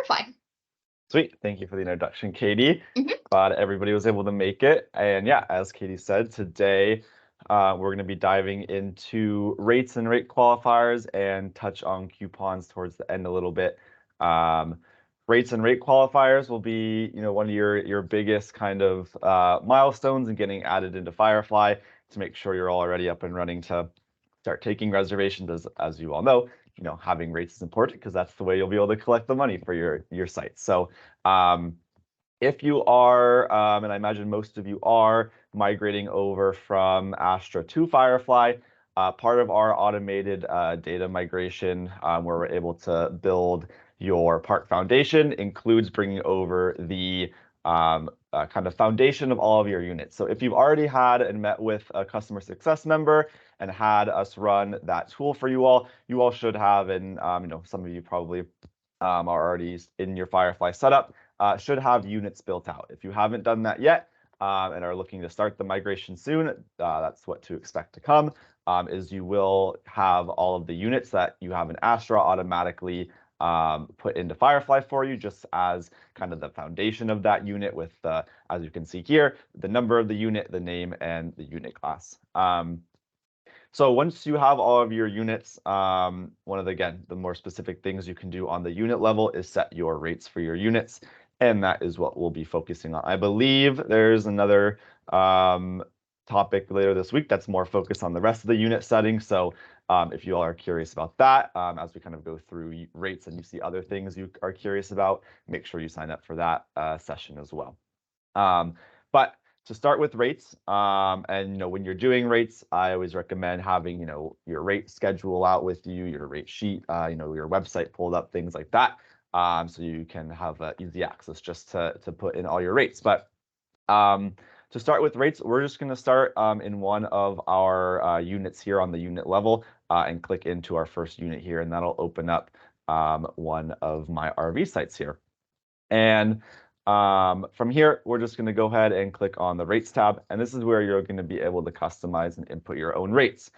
Firefly. Sweet. Thank you for the introduction, Katie. Mhm. Glad everybody was able to make it. And yeah, as Katie said, today we're going to be diving into rates and rate qualifiers and touch on coupons towards the end a little bit. Rates and rate qualifiers will be, one of your biggest kind of milestones in getting added into Firefly to make sure you're already up and running to start taking reservations. As you all know, having rates is important because that's the way you'll be able to collect the money for your site. So if you are, and I imagine most of you are, migrating over from Astra to Firefly, part of our automated data migration where we're able to build your park foundation includes bringing over the kind of foundation of all of your units. So if you've already had and met with a customer success member and had us run that tool for you all should have, and some of you probably are already in your Firefly setup, should have units built out. If you haven't done that yet and are looking to start the migration soon, that's what to expect to come, is you will have all of the units that you have in Astra automatically put into Firefly for you, just as kind of the foundation of that unit with, as you can see here, the number of the unit, the name, and the unit class. So once you have all of your units, one of the more specific things you can do on the unit level is set your rates for your units, and that is what we'll be focusing on. I believe there's another topic later this week that's more focused on the rest of the unit settings. So if you all are curious about that, as we kind of go through rates and you see other things you are curious about, make sure you sign up for that session as well. But to start with rates, and when you're doing rates, I always recommend having your rate schedule out with you, your rate sheet, your website pulled up, things like that, so you can have easy access just to put in all your rates. But to start with rates, we're just going to start in one of our units here on the unit level and click into our first unit here, and that'll open up one of my RV sites here. And from here, we're just going to go ahead and click on the rates tab, and this is where you're going to be able to customize and input your own rates.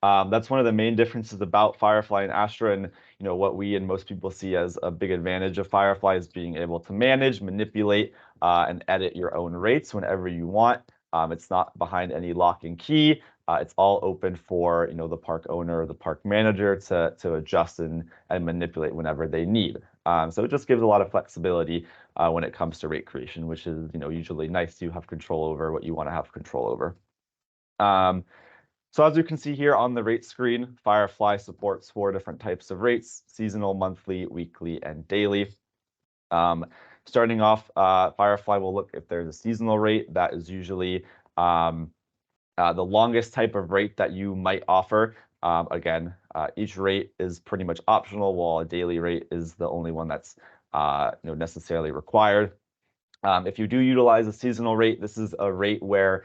That's one of the main differences about Firefly and Astra, and what we and most people see as a big advantage of Firefly is being able to manage, manipulate, and edit your own rates whenever you want. It's not behind any lock and key. It's all open for the park owner or the park manager to adjust and manipulate whenever they need. So it just gives a lot of flexibility when it comes to rate creation, which is usually nice to have control over what you want to have control over. So as you can see here on the rate screen, Firefly supports 4 different types of rates: seasonal, monthly, weekly, and daily. Starting off, Firefly will look if there's a seasonal rate. That is usually the longest type of rate that you might offer. Again, each rate is pretty much optional, while a daily rate is the only one that's necessarily required. If you do utilize a seasonal rate, this is a rate where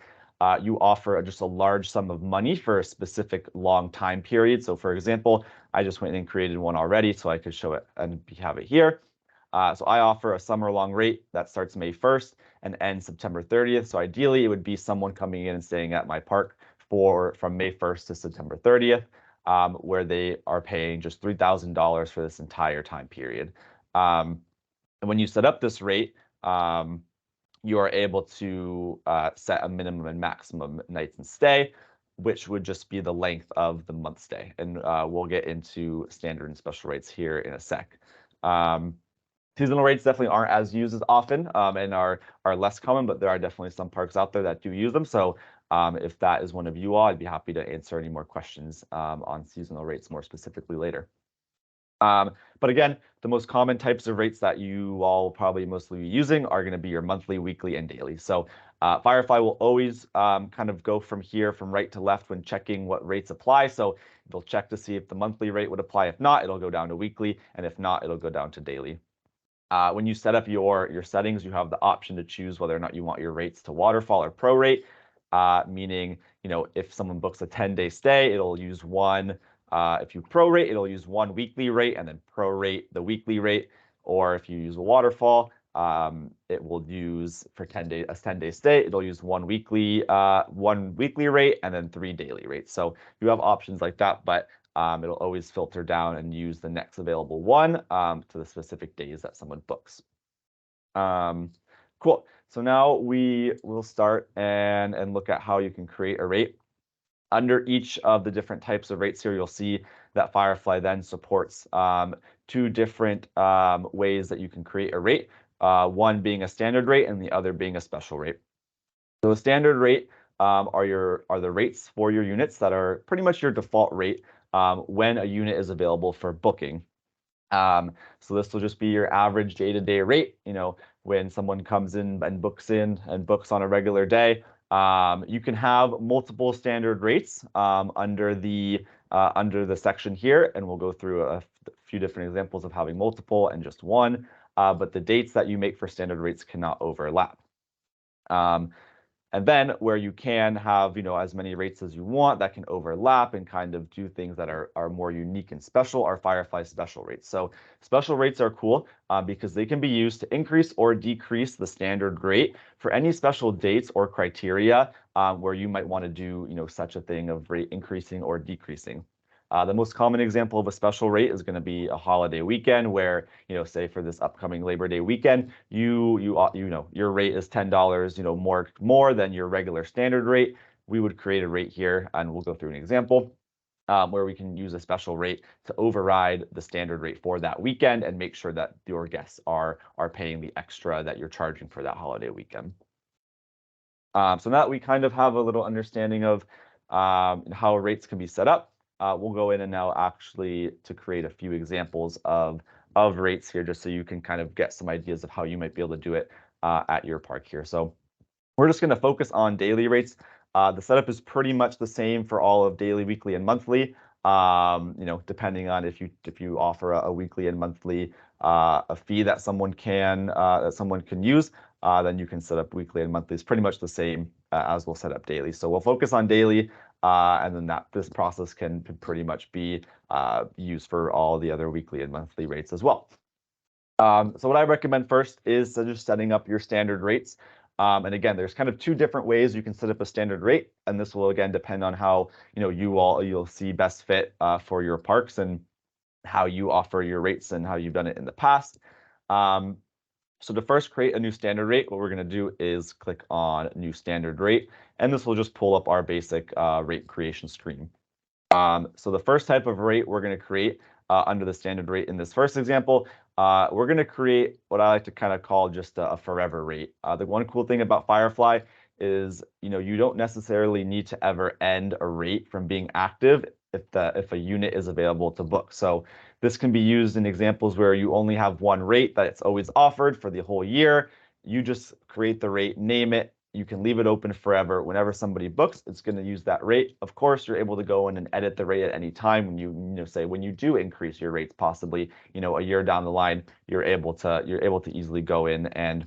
you offer just a large sum of money for a specific long time period. So for example, I just went and created one already so I could show it and have it here. So I offer a summer long rate that starts May 1st and ends September 30th. So ideally, it would be someone coming in and staying at my park from May 1st to September 30th, where they are paying just $3,000 for this entire time period. And when you set up this rate, you are able to set a minimum and maximum nights and stay, which would just be the length of the month stay. And we'll get into standard and special rates here in a sec. Seasonal rates definitely aren't as used as often and are less common, but there are definitely some parks out there that do use them. So if that is one of you all, I'd be happy to answer any more questions on seasonal rates more specifically later. But again, the most common types of rates that you all probably mostly be using are going to be your monthly, weekly, and daily. So Firefly will always kind of go from here, from right to left when checking what rates apply. So it'll check to see if the monthly rate would apply. If not, it'll go down to weekly. And if not, it'll go down to daily. When you set up your settings, you have the option to choose whether or not you want your rates to waterfall or prorate, meaning, if someone books a 10-day stay, it'll use one. If you prorate, it'll use one weekly rate and then prorate the weekly rate. Or if you use a waterfall, it will use for 10-day stay, it'll use one weekly rate and then 3 daily rates. So you have options like that, but it'll always filter down and use the next available one to the specific days that someone books. Cool. So now we will start and look at how you can create a rate. Under each of the different types of rates here, you'll see that Firefly then supports two different ways that you can create a rate, one being a standard rate and the other being a special rate. So a standard rate are the rates for your units that are pretty much your default rate when a unit is available for booking. So this will just be your average day-to-day rate. When someone comes in and books on a regular day, you can have multiple standard rates under the section here, and we'll go through a few different examples of having multiple and just one. But the dates that you make for standard rates cannot overlap. And then where you can have, as many rates as you want that can overlap and kind of do things that are more unique and special are Firefly special rates. So special rates are cool because they can be used to increase or decrease the standard rate for any special dates or criteria where you might want to do, such a thing of rate increasing or decreasing. The most common example of a special rate is going to be a holiday weekend where, say for this upcoming Labor Day weekend, your rate is $10, more than your regular standard rate. We would create a rate here, and we'll go through an example where we can use a special rate to override the standard rate for that weekend and make sure that your guests are paying the extra that you're charging for that holiday weekend. So now that we kind of have a little understanding of how rates can be set up, we'll go in and now actually to create a few examples of rates here, just so you can kind of get some ideas of how you might be able to do it at your park here. So we're just going to focus on daily rates. The setup is pretty much the same for all of daily, weekly, and monthly. Depending on if you offer a weekly and monthly a fee that someone can use, then you can set up weekly and monthly. It's pretty much the same as we'll set up daily. So we'll focus on daily, and then this process can pretty much be used for all the other weekly and monthly rates as well. So what I recommend first is just setting up your standard rates. And again, there's kind of two different ways you can set up a standard rate, and this will again depend on how you'll see best fit for your parks and how you offer your rates and how you've done it in the past. So to first create a new standard rate, what we're going to do is click on new standard rate, and this will just pull up our basic rate creation screen. So the first type of rate we're going to create under the standard rate in this first example, we're going to create what I like to kind of call just a forever rate. The one cool thing about Firefly is, you don't necessarily need to ever end a rate from being active if a unit is available to book. So this can be used in examples where you only have one rate that's always offered for the whole year. You just create the rate, name it. You can leave it open forever. Whenever somebody books, it's going to use that rate. Of course, you're able to go in and edit the rate at any time when when you do increase your rates, possibly, a year down the line, you're able to easily go in and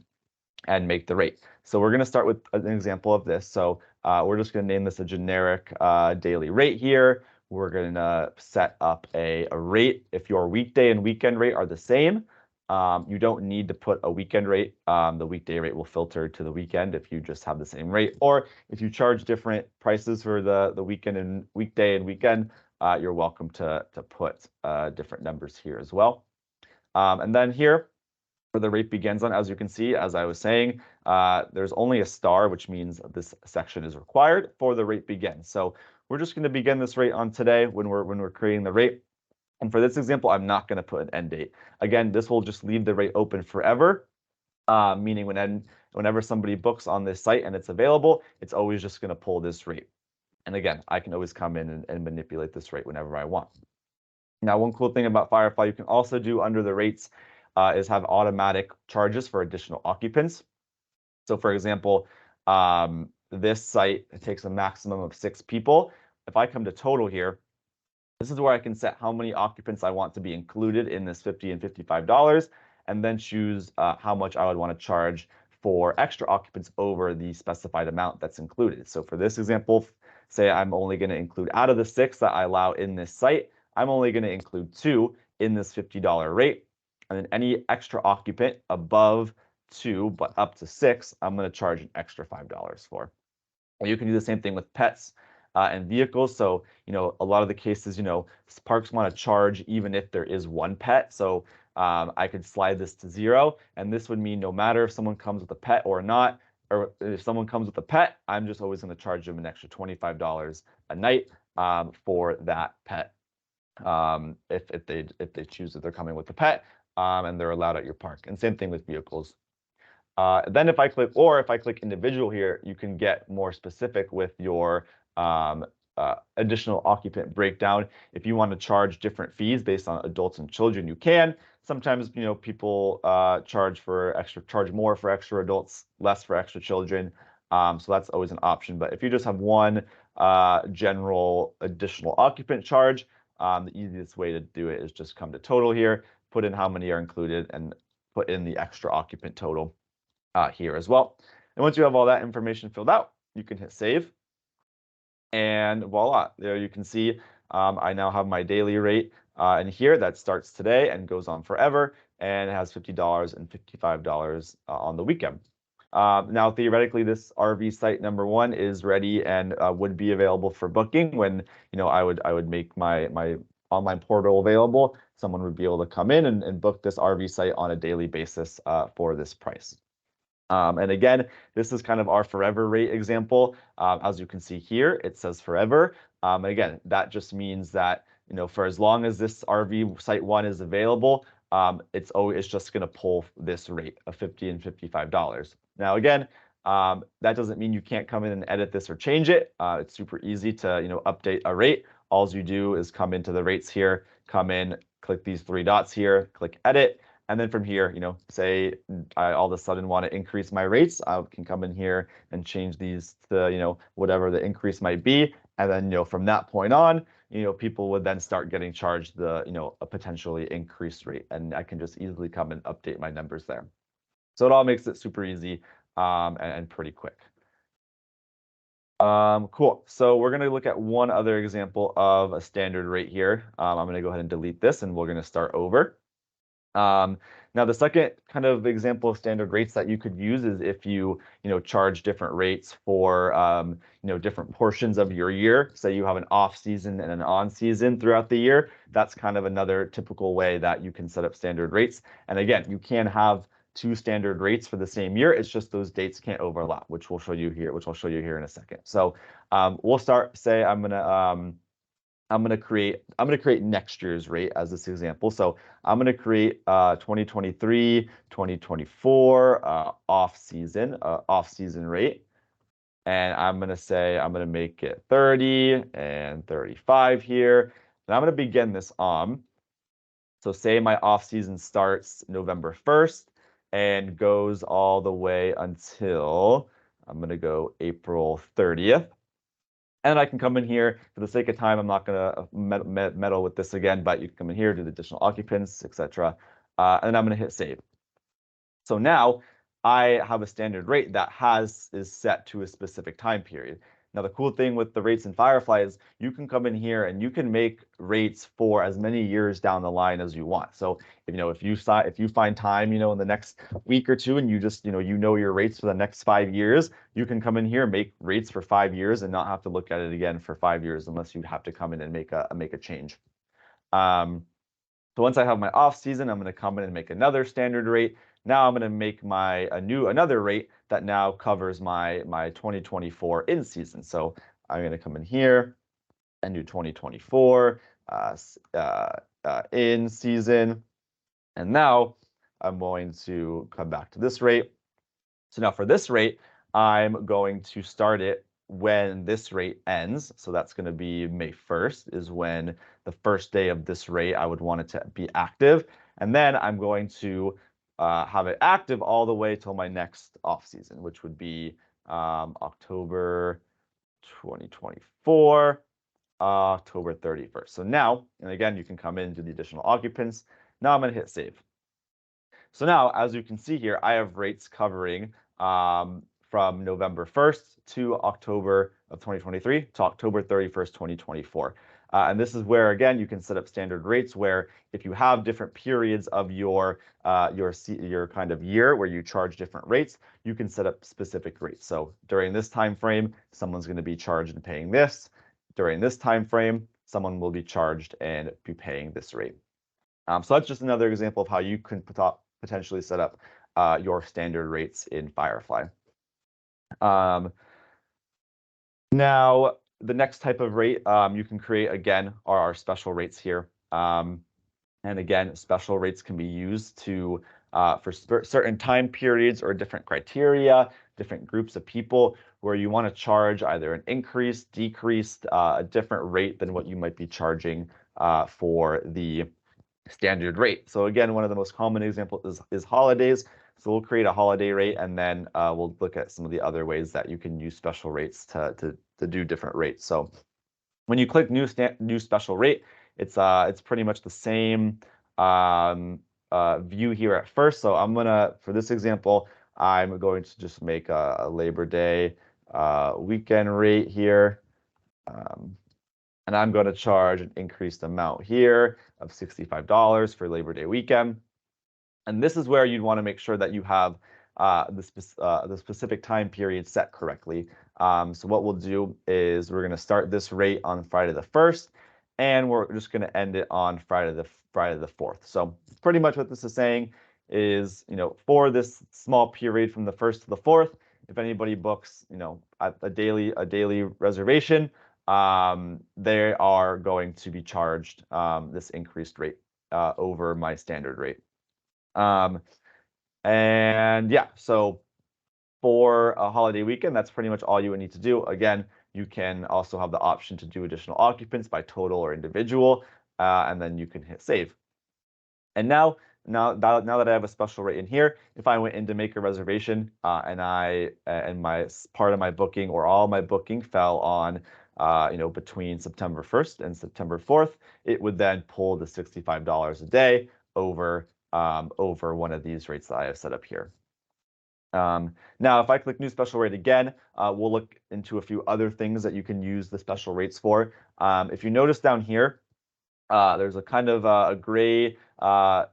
make the rate. So we're going to start with an example of this. So we're just going to name this a generic daily rate here. We're going to set up a rate. If your weekday and weekend rate are the same, you don't need to put a weekend rate. The weekday rate will filter to the weekend if you just have the same rate. Or if you charge different prices for the weekend and weekday and weekend, you're welcome to put different numbers here as well. And then here, where the rate begins on, as you can see, as I was saying, there's only a star, which means this section is required for the rate begin. So we're just going to begin this rate on today when we're creating the rate. And for this example, I'm not going to put an end date. Again, this will just leave the rate open forever, meaning whenever somebody books on this site and it's available, it's always just going to pull this rate. And again, I can always come in and manipulate this rate whenever I want. Now, one cool thing about Firefly you can also do under the rates is have automatic charges for additional occupants. So for example, this site, it takes a maximum of 6 people. If I come to total here, this is where I can set how many occupants I want to be included in this $50 and $55, and then choose how much I would want to charge for extra occupants over the specified amount that's included. So for this example, say I'm only going to include, out of the 6 that I allow in this site, I'm only going to include 2 in this $50 rate. And then any extra occupant above 2, but up to 6, I'm going to charge an extra $5 for. You can do the same thing with pets. and vehicles. So, a lot of the cases, parks want to charge even if there is one pet. So I could slide this to 0, and this would mean no matter if someone comes with a pet or not, or if someone comes with a pet, I'm just always going to charge them an extra $25 a night for that pet. If they choose that they're coming with a pet, and they're allowed at your park. And same thing with vehicles. Then if I click individual here, you can get more specific with your additional occupant breakdown. If you want to charge different fees based on adults and children, you can. Sometimes, people charge more for extra adults, less for extra children. So that's always an option. But if you just have one general additional occupant charge, the easiest way to do it is just come to total here, put in how many are included, and put in the extra occupant total here as well. And once you have all that information filled out, you can hit save. And voila, there you can see I now have my daily rate in here that starts today and goes on forever, and it has $50 and $55 on the weekend. Now, theoretically, this RV site number 1 is ready and would be available for booking when I would make my online portal available. Someone would be able to come in and book this RV site on a daily basis for this price. And again, this is kind of our forever rate example. As you can see here, it says forever. And again, that just means that for as long as this RV site 1 is available, it's just going to pull this rate of $50 and $55. Now, again, that doesn't mean you can't come in and edit this or change it. It's super easy to update a rate. All you do is come into the rates here, come in, click these 3 dots here, click edit. And then from here, say I all of a sudden want to increase my rates, I can come in here and change these to, whatever the increase might be. And then, from that point on, people would then start getting charged a potentially increased rate. And I can just easily come and update my numbers there. So it all makes it super easy and pretty quick. Cool. So we're going to look at one other example of a standard rate here. I'm going to go ahead and delete this, and we're going to start over. Now, the second kind of example of standard rates that you could use is if you charge different rates for different portions of your year. Say you have an off season and an on season throughout the year. That's kind of another typical way that you can set up standard rates. And again, you can have 2 standard rates for the same year. It's just those dates can't overlap, which I'll show you here in a second. So we'll start. Say I'm gonna create next year's rate as this example. So I'm gonna create 2023, 2024 off season rate, and I'm gonna make it 30 and 35 here, and I'm gonna begin this on. So say my off season starts November 1st and goes all the way until I'm gonna go April 30th. And I can come in here, for the sake of time, I'm not going to meddle with this again, but you can come in here, do the additional occupants, etc. And I'm going to hit save. So now I have a standard rate that is set to a specific time period. Now, the cool thing with the rates in Firefly is you can come in here and you can make rates for as many years down the line as you want. So, if you find time, in the next week or two, and you just, your rates for the next 5 years, you can come in here, make rates for 5 years, and not have to look at it again for 5 years, unless you have to come in and make a change. So once I have my off season, I'm going to come in and make another standard rate. Now I'm going to make another rate that now covers my 2024 in season. So I'm going to come in here and do 2024 in season. And now I'm going to come back to this rate. So now for this rate, I'm going to start it when this rate ends. So that's going to be May 1st is when the first day of this rate I would want it to be active. And then I'm going to have it active all the way till my next off season, which would be October 2024, October 31st. So now, and again, you can come in and do the additional occupants. Now I'm going to hit save. So now, as you can see here, I have rates covering from November 1st to October of 2023 to October 31st, 2024. And this is where, again, you can set up standard rates where if you have different periods of your kind of year where you charge different rates, you can set up specific rates. So during this time frame, someone's going to be charged and paying this. during this time frame, someone will be charged and be paying this rate. So that's just another example of how you can potentially set up your standard rates in Firefly. Now, the next type of rate you can create, again, are our special rates here. And again, special rates can be used to for certain time periods or different criteria, different groups of people, where you want to charge either an increased, decreased, a different rate than what you might be charging for the standard rate. So again, one of the most common examples is holidays. So we'll create a holiday rate, and then we'll look at some of the other ways that you can use special rates to do different rates. So when you click new special rate, it's pretty much the same view here at first. So I'm gonna, for this example, I'm going to just make a Labor Day weekend rate here. And I'm going to charge an increased amount here of $65 for Labor Day weekend. And this is where you'd want to make sure that you have the specific time period set correctly. So what we'll do is we're going to start this rate on Friday the 1st, and we're just going to end it on Friday the 4th. So pretty much what this is saying is, for this small period from the 1st to the 4th, if anybody books, a daily reservation, they are going to be charged this increased rate over my standard rate. And yeah, so for a holiday weekend, that's pretty much all you would need to do. Again, you can also have the option to do additional occupants by total or individual, and then you can hit save. And now that I have a special rate in here, if I went in to make a reservation and my part of my booking or all my booking fell on between September 1st and September 4th, it would then pull the $65 a day over one of these rates that I have set up here. Now, if I click new special rate again, we'll look into a few other things that you can use the special rates for. If you notice down here, there's a kind of a gray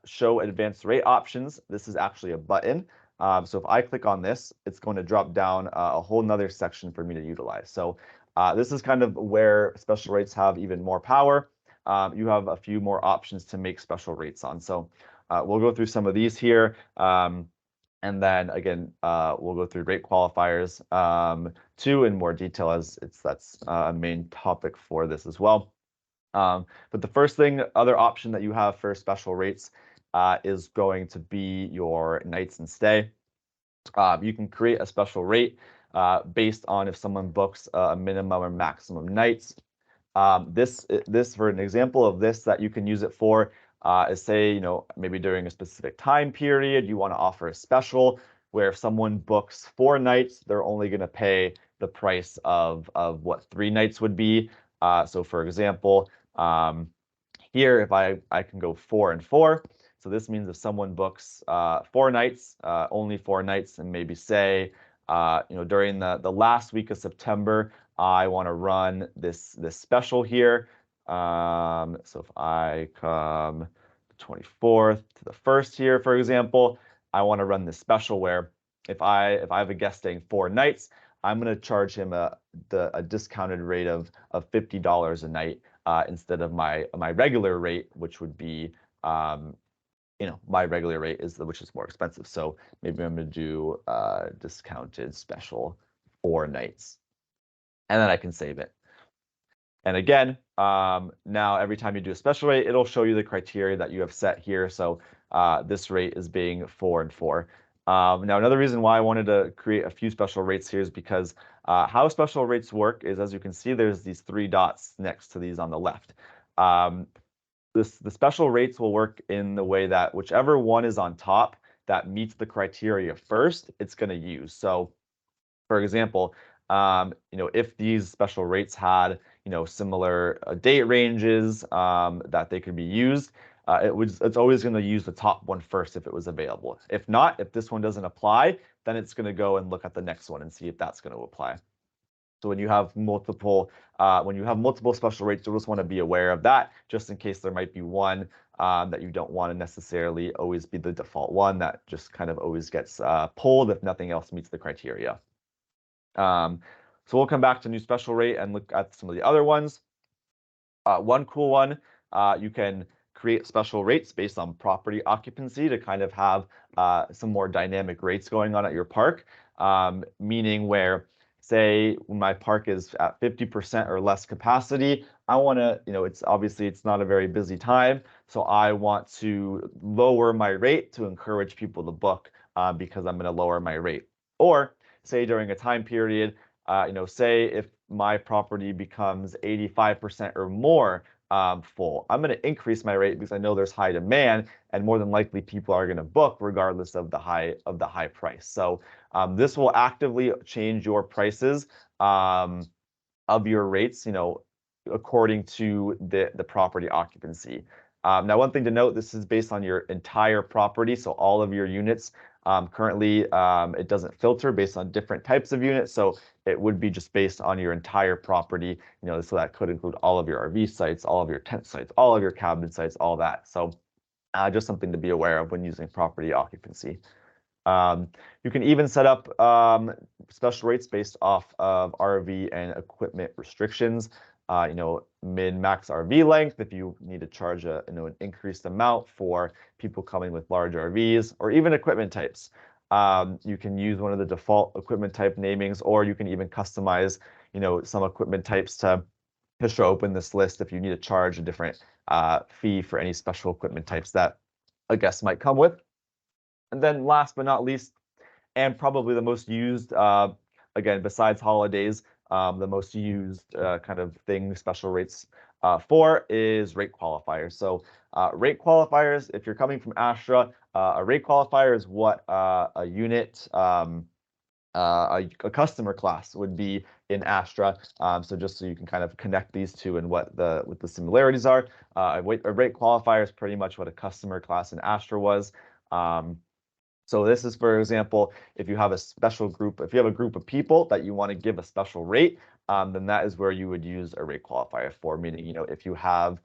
show advanced rate options. This is actually a button. So if I click on this, it's going to drop down a whole nother section for me to utilize. So this is kind of where special rates have even more power. You have a few more options to make special rates on. So we'll go through some of these here. And then again, we'll go through rate qualifiers too in more detail, as that's a main topic for this as well. But the first other option that you have for special rates is going to be your nights and stay. You can create a special rate based on if someone books a minimum or maximum nights. This for an example of this that you can use it for is, say, maybe during a specific time period, you want to offer a special where if someone books 4 nights, they're only going to pay the price of what 3 nights would be. So for example, here, if I can go 4 and 4. So this means if someone books 4 nights, only 4 nights, and maybe say, during the last week of September, I want to run this special here. So if I come the 24th to the 1st here, for example, I want to run this special where if I have a guest staying 4 nights, I'm going to charge him a discounted rate of $50 a night instead of my regular rate, which would be my regular rate which is more expensive. So maybe I'm going to do discounted special 4 nights, and then I can save it. And again, now every time you do a special rate, it'll show you the criteria that you have set here. So this rate is being 4 and 4. Now, another reason why I wanted to create a few special rates here is because how special rates work is, as you can see, there's these 3 dots next to these on the left. The special rates will work in the way that whichever one is on top that meets the criteria first, it's going to use. So, for example, if these special rates had similar date ranges that they could be used, it's always going to use the top one first if it was available. If not, if this one doesn't apply, then it's going to go and look at the next one and see if that's going to apply. So when you have multiple special rates, you just want to be aware of that, just in case there might be one that you don't want to necessarily always be the default one that just kind of always gets pulled if nothing else meets the criteria. So we'll come back to new special rate and look at some of the other ones. One cool one, you can create special rates based on property occupancy to kind of have some more dynamic rates going on at your park, meaning where, say, when my park is at 50% or less capacity, I want to, it's obviously it's not a very busy time, so I want to lower my rate to encourage people to book because I'm going to lower my rate. Or say during a time period, say if my property becomes 85% or more full, I'm going to increase my rate because I know there's high demand, and more than likely people are going to book regardless of the high price. So this will actively change your prices of your rates, according to the property occupancy. Now, one thing to note, this is based on your entire property, so all of your units. Currently, it doesn't filter based on different types of units, so it would be just based on your entire property, so that could include all of your RV sites, all of your tent sites, all of your cabin sites, all that. So just something to be aware of when using property occupancy. You can even set up special rates based off of RV and equipment restrictions. Min-max RV length, if you need to charge an increased amount for people coming with large RVs, or even equipment types. You can use one of the default equipment type namings, or you can even customize, some equipment types to show up in this list if you need to charge a different fee for any special equipment types that a guest might come with. And then last but not least, and probably the most used, again, besides holidays, the most used kind of thing special rates for is rate qualifiers. So rate qualifiers, if you're coming from Astra, a rate qualifier is what a unit, a customer class would be in Astra. So just so you can kind of connect these two and what the similarities are. A rate qualifier is pretty much what a customer class in Astra was. So this is, for example, if you have a special group, if you have a group of people that you want to give a special rate, then that is where you would use a rate qualifier for, meaning, if you have,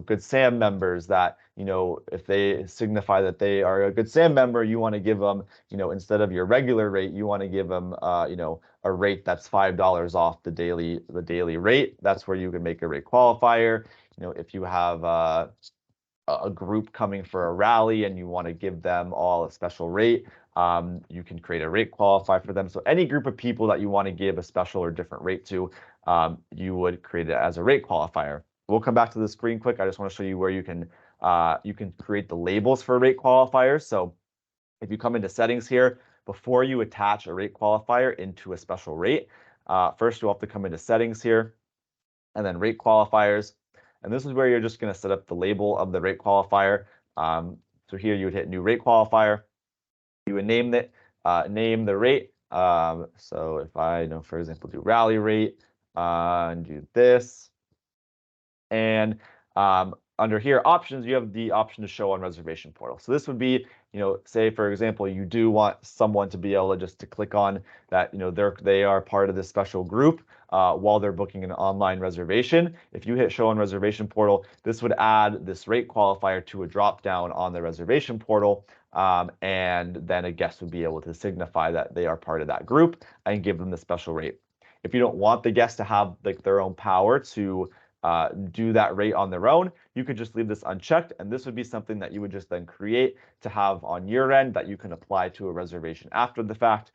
Good Sam members that, if they signify that they are a Good Sam member, you want to give them, instead of your regular rate, you want to give them, a rate that's $5 off the daily rate. That's where you can make a rate qualifier. If you have, a group coming for a rally and you want to give them all a special rate, you can create a rate qualifier for them. So any group of people that you want to give a special or different rate to, you would create it as a rate qualifier. We'll come back to the screen quick. I just want to show you where you can create the labels for rate qualifiers. So if you come into settings here, before you attach a rate qualifier into a special rate, first you'll have to come into settings here and then rate qualifiers. And this is where you're just going to set up the label of the rate qualifier. So here you would hit new rate qualifier. You would name the rate. So if I, for example, do rally rate and do this, and under here, options, you have the option to show on reservation portal. So this would be, say, for example, you do want someone to be able to just to click on that, they are part of this special group while they're booking an online reservation. If you hit show on reservation portal, this would add this rate qualifier to a drop down on the reservation portal. And then a guest would be able to signify that they are part of that group and give them the special rate. If you don't want the guest to have like their own power to do that rate on their own, you could just leave this unchecked, and this would be something that you would just then create to have on your end that you can apply to a reservation after the fact,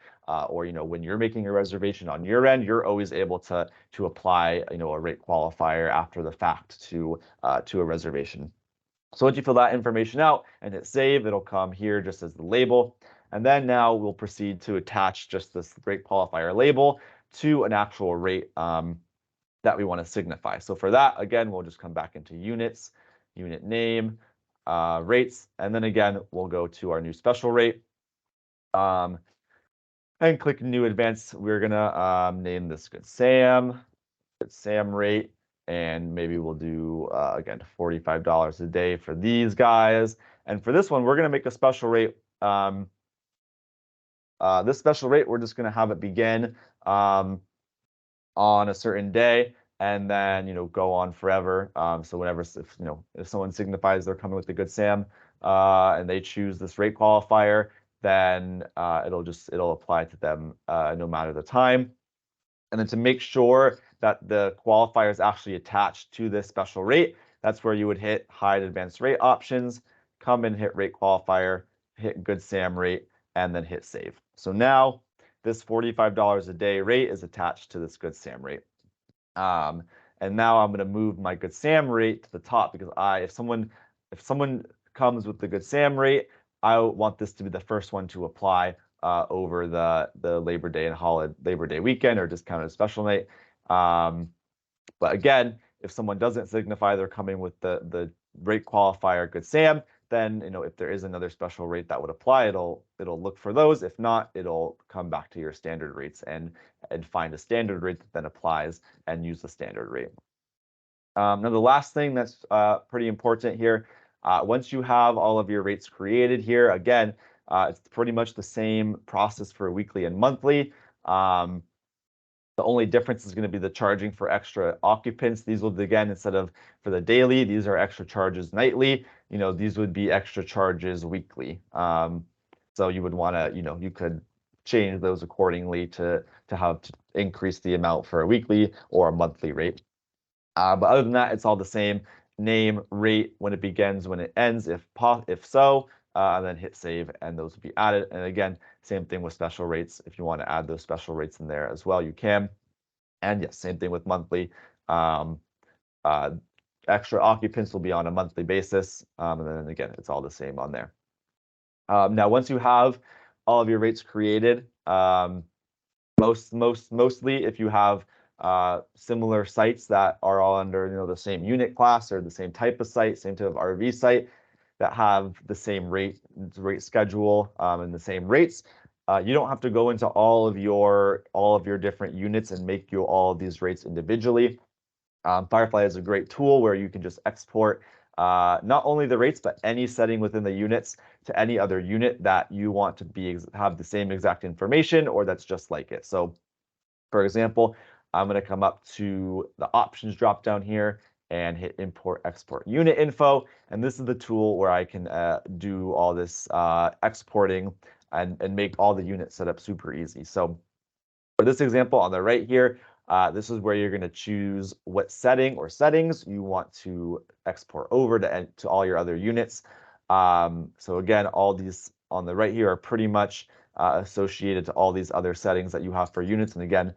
or when you're making a reservation on your end, you're always able to apply a rate qualifier after the fact to a reservation. So once you fill that information out and hit save, it'll come here just as the label. And then now we'll proceed to attach just this rate qualifier label to an actual rate that we want to signify. So for that, again, we'll just come back into units, unit name, rates, and then again, we'll go to our new special rate and click new advanced. We're gonna name this Good Sam rate, and maybe we'll do again $45 a day for these guys. And for this one, we're gonna make a special rate. This special rate, we're just gonna have it begin on a certain day and then go on forever. So whenever if someone signifies they're coming with the Good Sam and they choose this rate qualifier, then it'll apply to them no matter the time. And then to make sure that the qualifier is actually attached to this special rate, that's where you would hit hide advanced rate options, come and hit rate qualifier, hit good SAM rate, and then hit save. So now this $45 a day rate is attached to this good SAM rate. And now I'm going to move my good SAM rate to the top because if someone comes with the good SAM rate, I want this to be the first one to apply over the Labor Day and Labor Day weekend or discounted special night. But again, if someone doesn't signify they're coming with the rate qualifier good SAM, then if there is another special rate that would apply, it'll look for those. If not, it'll come back to your standard rates and find a standard rate that then applies and use the standard rate. Now the last thing that's pretty important here, once you have all of your rates created here, again, it's pretty much the same process for weekly and monthly. The only difference is going to be the charging for extra occupants. These will, again, instead of for the daily, these are extra charges nightly. These would be extra charges weekly. So you would want to, you could change those accordingly to increase the amount for a weekly or a monthly rate. But other than that, it's all the same. Name, rate, when it begins, when it ends, if so, and then hit save, and those will be added. And again, same thing with special rates. If you want to add those special rates in there as well, you can. And yes, same thing with monthly. Extra occupants will be on a monthly basis. And then again, it's all the same on there. Now, once you have all of your rates created, mostly if you have similar sites that are all under the same unit class or the same type of site, same type of RV site that have the same rate schedule and the same rates, you don't have to go into all of your different units and make all of these rates individually. Firefly is a great tool where you can just export not only the rates, but any setting within the units to any other unit that you want to have the same exact information or that's just like it. So for example, I'm going to come up to the options drop down here and hit import export unit info. And this is the tool where I can do all this exporting and make all the unit setup super easy. So for this example on the right here, this is where you're going to choose what setting or settings you want to export over to all your other units. So again, all these on the right here are pretty much associated to all these other settings that you have for units. And again,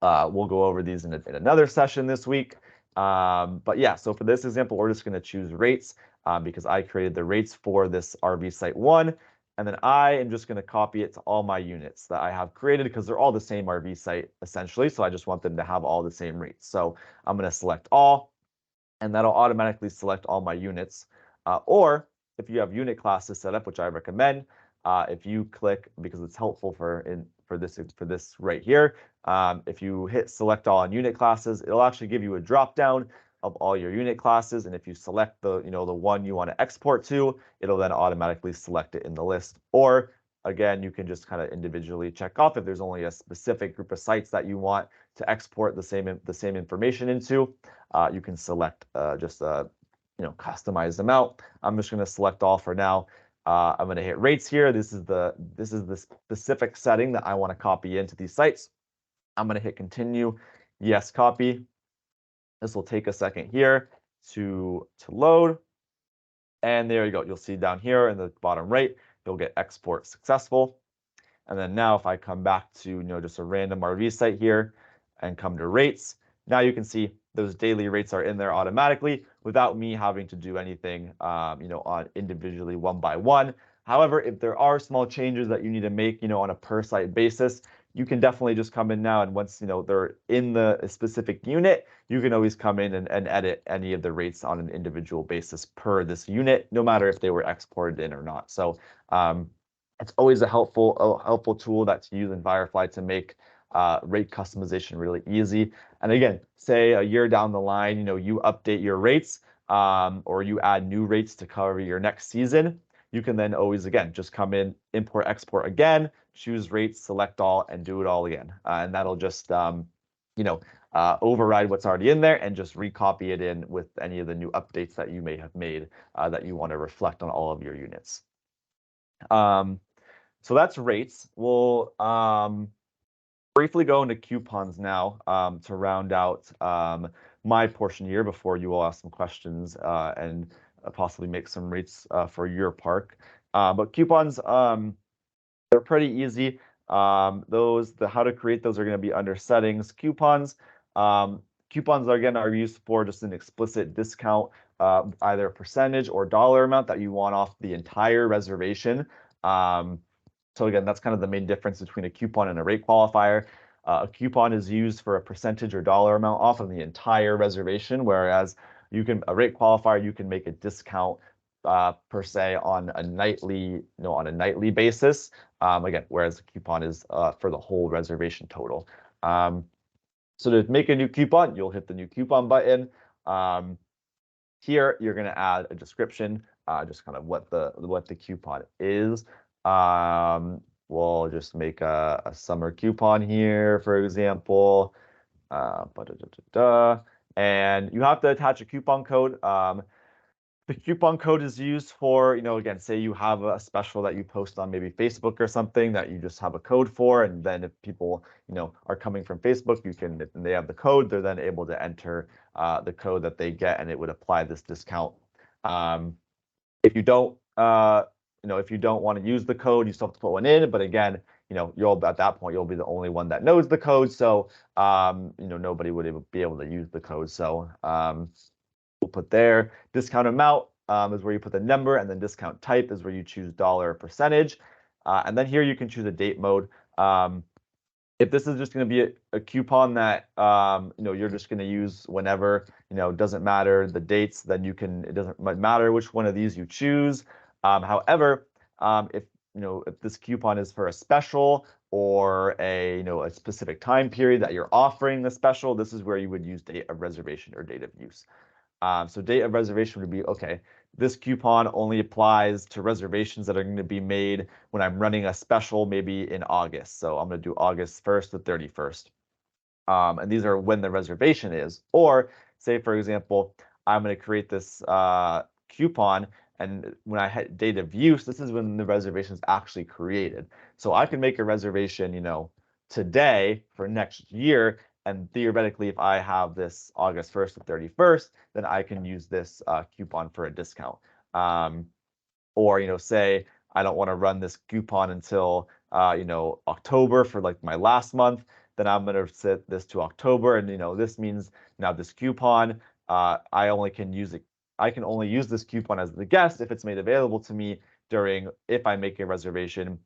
we'll go over these in another session this week. But yeah, so for this example, we're just going to choose rates because I created the rates for this RV site 1. And then I am just going to copy it to all my units that I have created because they're all the same RV site essentially. So I just want them to have all the same rates. So I'm going to select all, and that'll automatically select all my units. Or if you have unit classes set up, which I recommend, if you click, because it's helpful for this right here, if you hit select all on unit classes, it'll actually give you a drop down of all your unit classes, and if you select the one you want to export to, it'll then automatically select it in the list. Or again, you can just kind of individually check off if there's only a specific group of sites that you want to export the same information into. You can select customize them out. I'm just going to select all for now. I'm going to hit rates here. This is the specific setting that I want to copy into these sites. I'm going to hit continue. Yes, copy. This will take a second here to load. And there you go. You'll see down here in the bottom right, you'll get export successful. And then now if I come back to just a random RV site here and come to rates, now you can see those daily rates are in there automatically without me having to do anything on individually one by one. However, if there are small changes that you need to make on a per site basis, you can definitely just come in now, and once they're in the specific unit, you can always come in and edit any of the rates on an individual basis per this unit, no matter if they were exported in or not. So it's always a helpful tool that's used in Firefly to make rate customization really easy. And again, say a year down the line, you update your rates or you add new rates to cover your next season, you can then always, again, just come in, import, export again, choose rates, select all, and do it all again. And that'll just, override what's already in there and just recopy it in with any of the new updates that you may have made that you want to reflect on all of your units. So that's rates. We'll briefly go into coupons now to round out my portion here before you all ask some questions and possibly make some rates for your park. But coupons, they're pretty easy. How to create those are going to be under settings. Coupons again are used for just an explicit discount, either a percentage or dollar amount that you want off the entire reservation. So again, that's kind of the main difference between a coupon and a rate qualifier. A coupon is used for a percentage or dollar amount off of the entire reservation, whereas a rate qualifier, you can make a discount per se on a nightly basis. Again, whereas a coupon is for the whole reservation total. So to make a new coupon, you'll hit the new coupon button. Here, you're going to add a description, just kind of what the coupon is. We'll just make a summer coupon here, for example. And you have to attach a coupon code. The coupon code is used for, again, say you have a special that you post on maybe Facebook or something that you just have a code for, and then if people, are coming from Facebook, and they have the code, they're then able to enter the code that they get, and it would apply this discount. If you don't, if you don't want to use the code, you still have to put one in. But again, at that point, you'll be the only one that knows the code, so nobody would be able to use the code. So we'll put there. Discount amount is where you put the number, and then discount type is where you choose dollar or percentage. And then here you can choose a date mode. If this is just going to be a coupon that you're just going to use whenever, it doesn't matter the dates, then it doesn't matter which one of these you choose. However, if this coupon is for a special or a specific time period that you're offering the special, this is where you would use date of reservation or date of use. So date of reservation would be, okay, this coupon only applies to reservations that are going to be made when I'm running a special, maybe in August. So I'm going to do August 1st to 31st. And these are when the reservation is. Or say, for example, I'm going to create this coupon, and when I hit date of use, this is when the reservation is actually created. So I can make a reservation, today for next year. And theoretically, if I have this August 1st to 31st, then I can use this coupon for a discount. Or, say I don't want to run this coupon until, October for like my last month, then I'm going to set this to October. And, this means now this coupon, I can only use this coupon as the guest if it's made available to me if I make a reservation,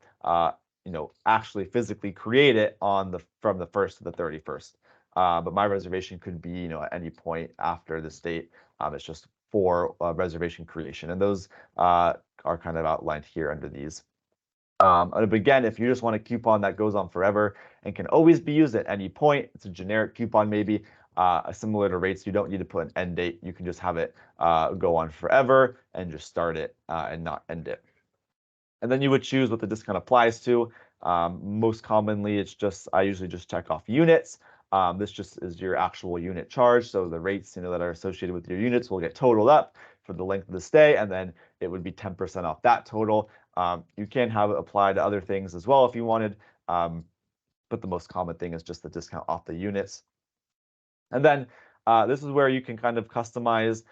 actually physically create it from the 1st to the 31st. But my reservation could be, at any point after this date. It's just for reservation creation, and those are kind of outlined here under these. But again, if you just want a coupon that goes on forever and can always be used at any point, it's a generic coupon maybe. Similar to rates, you don't need to put an end date. You can just have it go on forever and just start it and not end it. And then you would choose what the discount applies to. Most commonly, I usually just check off units. This just is your actual unit charge. So the rates, that are associated with your units will get totaled up for the length of the stay, and then it would be 10% off that total. You can have it apply to other things as well if you wanted, but the most common thing is just the discount off the units. And then this is where you can kind of customize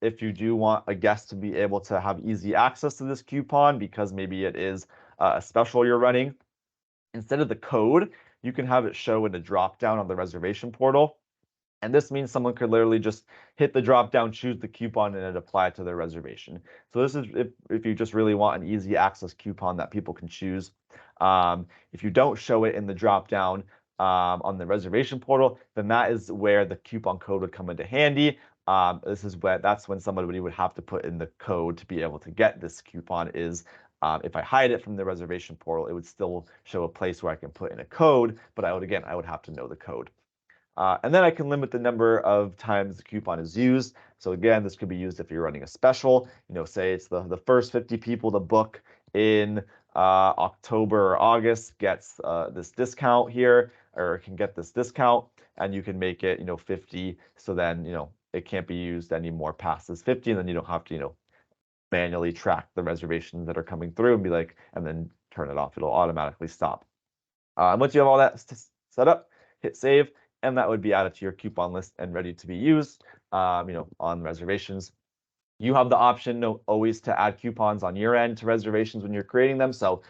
if you do want a guest to be able to have easy access to this coupon because maybe it is a special you're running. Instead of the code, you can have it show in a drop-down on the reservation portal. And this means someone could literally just hit the drop-down, choose the coupon, and it apply it to their reservation. So this is if you just really want an easy access coupon that people can choose. If you don't show it in the drop-down on the reservation portal, then that is where the coupon code would come into handy. That's when somebody would have to put in the code to be able to get this coupon. If I hide it from the reservation portal, it would still show a place where I can put in a code, but I would have to know the code. And then I can limit the number of times the coupon is used. So again, this could be used if you're running a special. Say it's the first 50 people to book in October or August gets this discount here, or can get this discount, and you can make it 50. So then it can't be used anymore past this 50, and then you don't have to manually track the reservations that are coming through and be like, and then turn it off. It'll automatically stop. Once you have all that set up, hit save, and that would be added to your coupon list and ready to be used, on reservations. You have the option always to add coupons on your end to reservations when you're creating them. So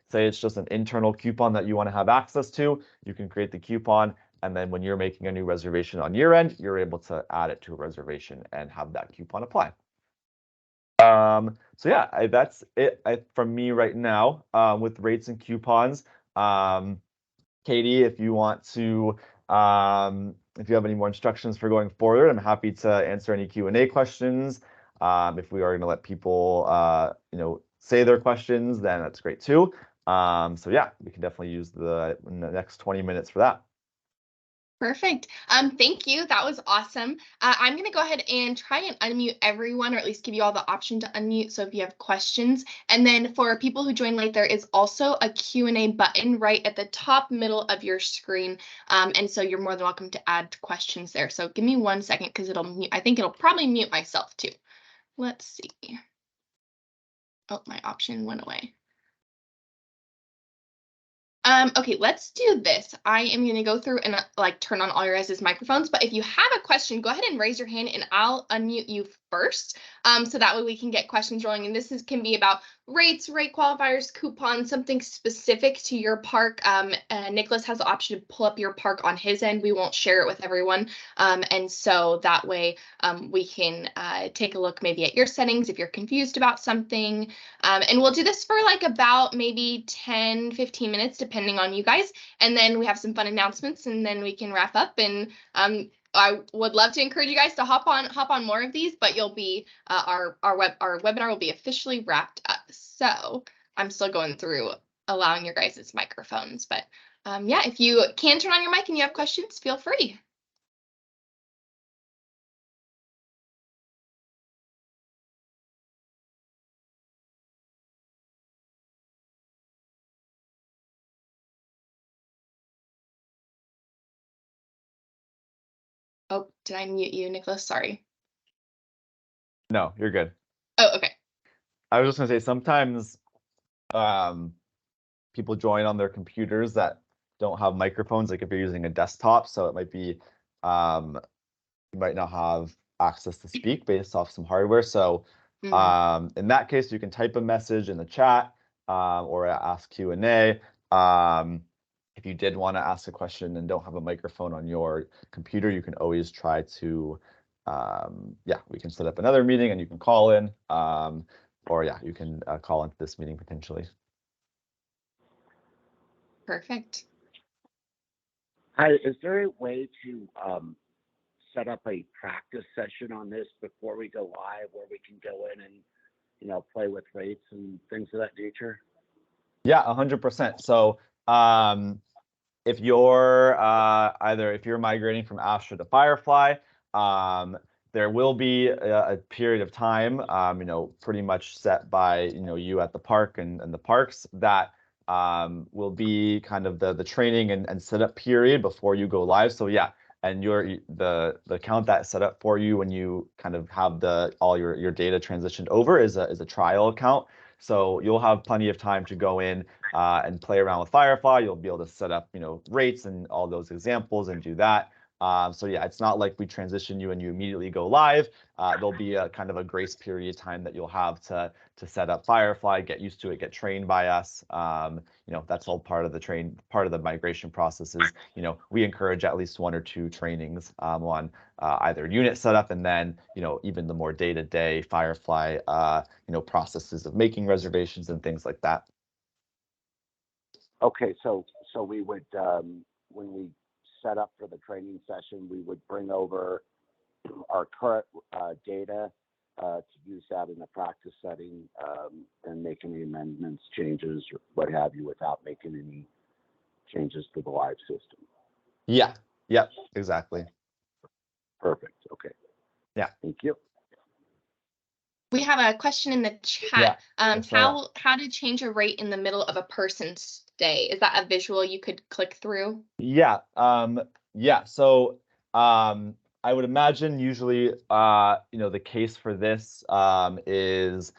say it's just an internal coupon that you want to have access to, you can create the coupon, and then when you're making a new reservation on your end, you're able to add it to a reservation and have that coupon apply. So yeah, that's it from me right now with rates and coupons. Katie, if you want to, if you have any more instructions for going forward, I'm happy to answer any Q&A questions. If we are going to let people, say their questions, then that's great too. So yeah, we can definitely use the next 20 minutes for that. Perfect. Thank you. That was awesome. I'm going to go ahead and try and unmute everyone, or at least give you all the option to unmute. So if you have questions, and then for people who join late, there is also a Q&A button right at the top middle of your screen. And so you're more than welcome to add questions there. So give me 1 second because I think it'll probably mute myself too. Let's see. Oh, my option went away. Okay, let's do this. I am going to go through and turn on all your guys' microphones. But if you have a question, go ahead and raise your hand and I'll unmute you first. So that way we can get questions rolling. And this can be about rates, rate qualifiers, coupons, something specific to your park. Nicholas has the option to pull up your park on his end. We won't share it with everyone. And so that way we can take a look maybe at your settings if you're confused about something. And we'll do this for about maybe 10, 15 minutes, depending on you guys. And then we have some fun announcements and then we can wrap up. And I would love to encourage you guys to hop on more of these, but you'll be our webinar will be officially wrapped up. So I'm still going through allowing your guys' microphones, but yeah, if you can turn on your mic and you have questions, feel free. Oh, did I mute you, Nicholas? Sorry. No, you're good. Oh, okay. I was just gonna say sometimes people join on their computers that don't have microphones, like if you're using a desktop, so it might be you might not have access to speak based off some hardware. So in that case, you can type a message in the chat or ask Q&A. If you did want to ask a question and don't have a microphone on your computer, you can always try to, we can set up another meeting and you can call in, or you can call into this meeting potentially. Perfect. Hi, is there a way to set up a practice session on this before we go live where we can go in and, play with rates and things of that nature? Yeah, 100%. So if you're if you're migrating from Astra to Firefly, there will be a period of time, pretty much set by, you at the park and the parks that will be kind of the training and setup period before you go live. So yeah, and the account that's set up for you when you kind of have all your data transitioned over is a trial account. So you'll have plenty of time to go in and play around with Firefly. You'll be able to set up, rates and all those examples and do that. So yeah, it's not like we transition you and you immediately go live. There'll be a kind of a grace period time that you'll have to set up Firefly, get used to it, get trained by us. That's all part of the migration processes. We encourage at least 1 or 2 trainings on either unit setup and then, even the more day-to-day Firefly, processes of making reservations and things like that. Okay, so we would, when we set up for the training session, we would bring over our current data to use that in a practice setting and make any amendments, changes, or what have you, without making any changes to the live system. Yeah. Yep. Exactly. Perfect. Okay. Yeah. Thank you. We have a question in the chat. How to change a rate in the middle of a person's stay? Is that a visual you could click through? Yeah. So I would imagine usually the case for this is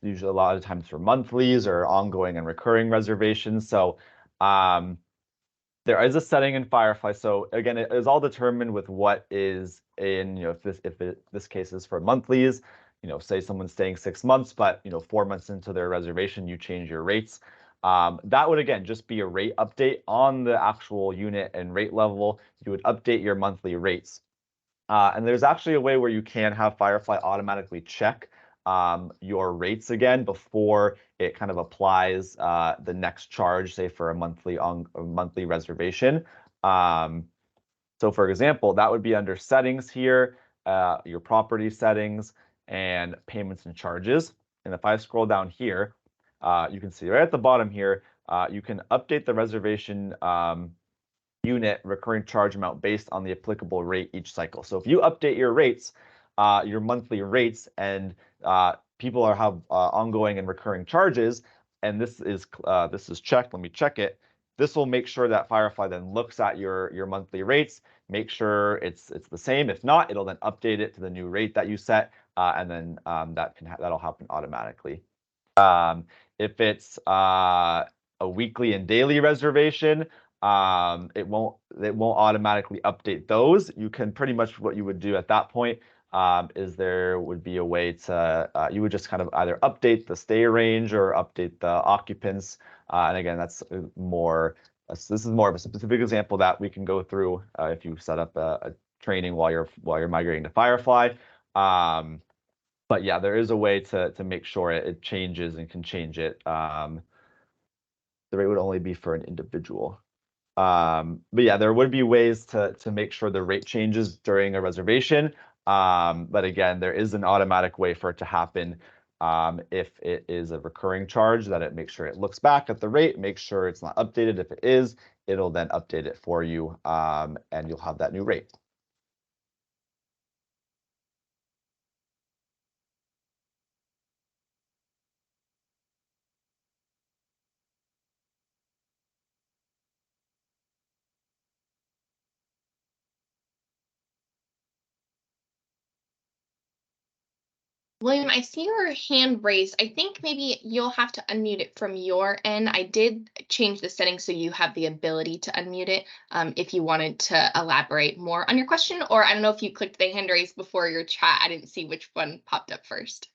usually a lot of times for monthlies or ongoing and recurring reservations. So There is a setting in Firefly. So again, it is all determined with what is in, this case is for monthlies, say someone's staying 6 months, but 4 months into their reservation, you change your rates. That would again just be a rate update on the actual unit and rate level. You would update your monthly rates. And there's actually a way where you can have Firefly automatically check your rates again before it kind of applies the next charge, say for a monthly reservation. So for example, that would be under settings here, your property settings and payments and charges. And if I scroll down here, you can see right at the bottom here, you can update the reservation unit recurring charge amount based on the applicable rate each cycle. So if you update your rates, your monthly rates, and people have ongoing and recurring charges, and this is checked. Let me check it. This will make sure that Firefly then looks at your monthly rates, make sure it's the same. If not, it'll then update it to the new rate that you set, and then that'll happen automatically. If it's a weekly and daily reservation, it won't automatically update those. You can pretty much what you would do at that point is there would be a way to you would just kind of either update the stay range or update the occupants. And again, that's more. This is more of a specific example that we can go through if you set up a training while you're migrating to Firefly. But yeah, there is a way to make sure it changes and can change it. The rate would only be for an individual. But yeah, there would be ways to make sure the rate changes during a reservation. But again, there is an automatic way for it to happen if it is a recurring charge, that it makes sure it looks back at the rate, makes sure it's not updated. If it is, it'll then update it for you, and you'll have that new rate. William, I see your hand raised. I think maybe you'll have to unmute it from your end. I did change the settings so you have the ability to unmute it if you wanted to elaborate more on your question, or I don't know if you clicked the hand raise before your chat. I didn't see which one popped up first.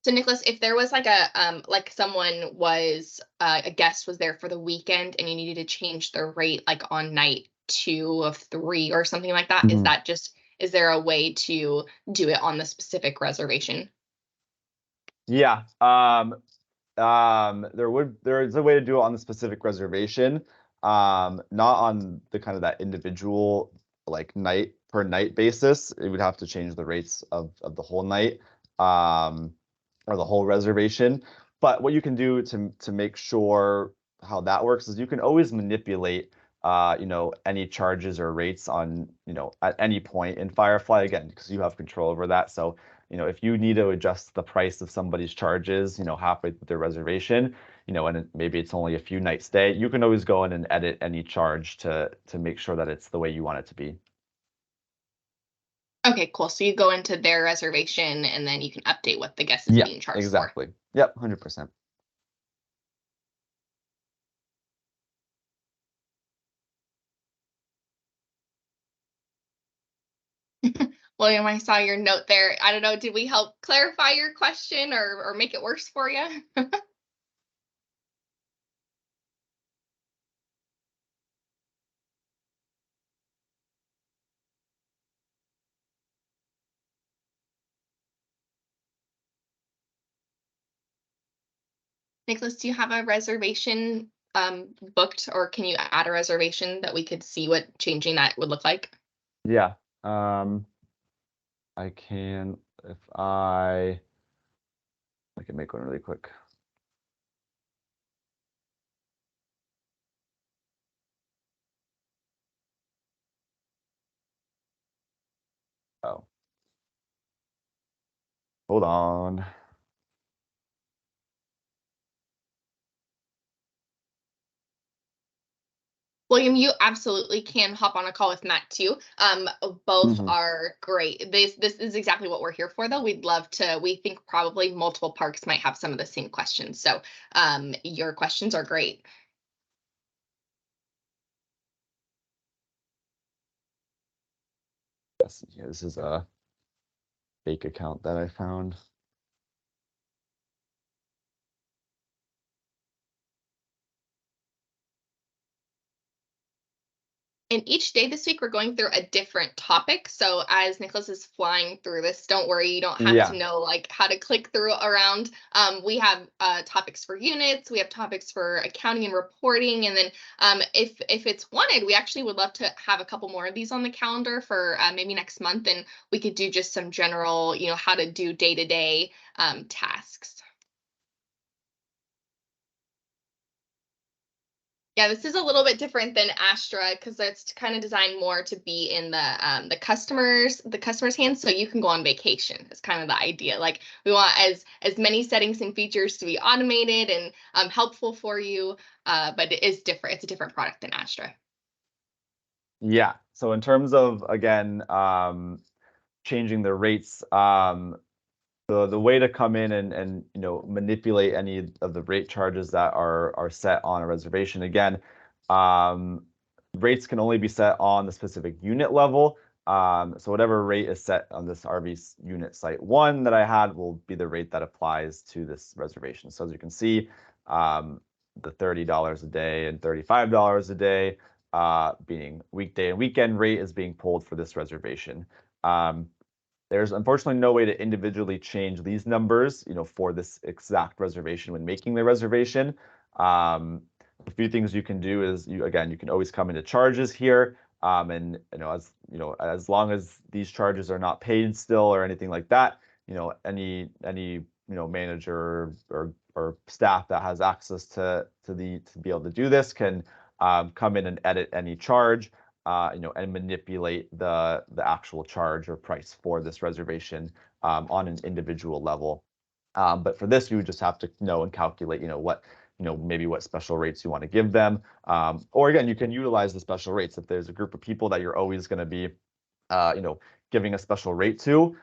So Nicholas, if there was like like someone was a guest was there for the weekend and you needed to change their rate like on night 2 of 3 or something like that, is there a way to do it on the specific reservation? Yeah. There is a way to do it on the specific reservation, not on the kind of that individual like night per night basis. It would have to change the rates of the whole night, or the whole reservation. But what you can do to make sure how that works is you can always manipulate any charges or rates on, at any point in Firefly, again, because you have control over that. So if you need to adjust the price of somebody's charges, halfway through their reservation, and maybe it's only a few nights stay, you can always go in and edit any charge to make sure that it's the way you want it to be. Okay, cool. So you go into their reservation and then you can update what the guest is being charged exactly. Yep, 100%. William, I saw your note there. I don't know, did we help clarify your question or make it worse for you? Nicholas, do you have a reservation booked, or can you add a reservation that we could see what changing that would look like? Yeah. I can, if I can make one really quick. Oh. Hold on. William, you absolutely can hop on a call with Matt too. Both Mhm. are great. This is exactly what we're here for, though. We'd love to. We think probably multiple parks might have some of the same questions. So, your questions are great. Yes, yeah, this is a fake account that I found. And each day this week, we're going through a different topic. So as Nicholas is flying through this, don't worry, you don't have to Yeah. know like how to click through around. We have topics for units, we have topics for accounting and reporting, and then if it's wanted, we actually would love to have a couple more of these on the calendar for maybe next month, and we could do just some general, how to do day-to-day tasks. Yeah, this is a little bit different than Astra because it's kind of designed more to be in the customer's hands, so you can go on vacation. It's kind of the idea. Like we want as many settings and features to be automated and helpful for you, but it is different. It's a different product than Astra. Yeah. So in terms of, again, changing the rates, the way to come in and manipulate any of the rate charges that are set on a reservation, again, um, rates can only be set on the specific unit level. So whatever rate is set on this RV unit site 1 that I had will be the rate that applies to this reservation. So as you can see, the $30 a day and $35 a day being weekday and weekend rate is being pulled for this reservation. There's unfortunately no way to individually change these numbers, for this exact reservation when making the reservation. A few things you can do is you can always come into charges here, and as long as these charges are not paid still or anything like that, any manager or staff that has access to be able to do this can come in and edit any charge, and manipulate the actual charge or price for this reservation on an individual level. But for this, you would just have to know and calculate, maybe what special rates you want to give them. Or again, you can utilize the special rates if there's a group of people that you're always going to be giving a special rate to.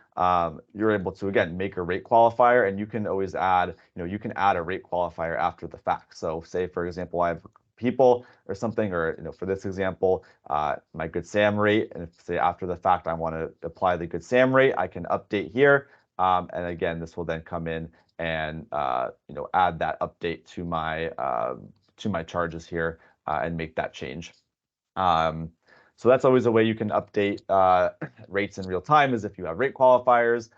You're able to, again, make a rate qualifier, and you can always add, you can add a rate qualifier after the fact. So say, for example, I have people or something, or, for this example, my Good Sam rate, and if, say, after the fact, I want to apply the Good Sam rate, I can update here. And again, this will then come in and, add that update to my charges here, and make that change. So that's always a way you can update rates in real time, is if you have rate qualifiers,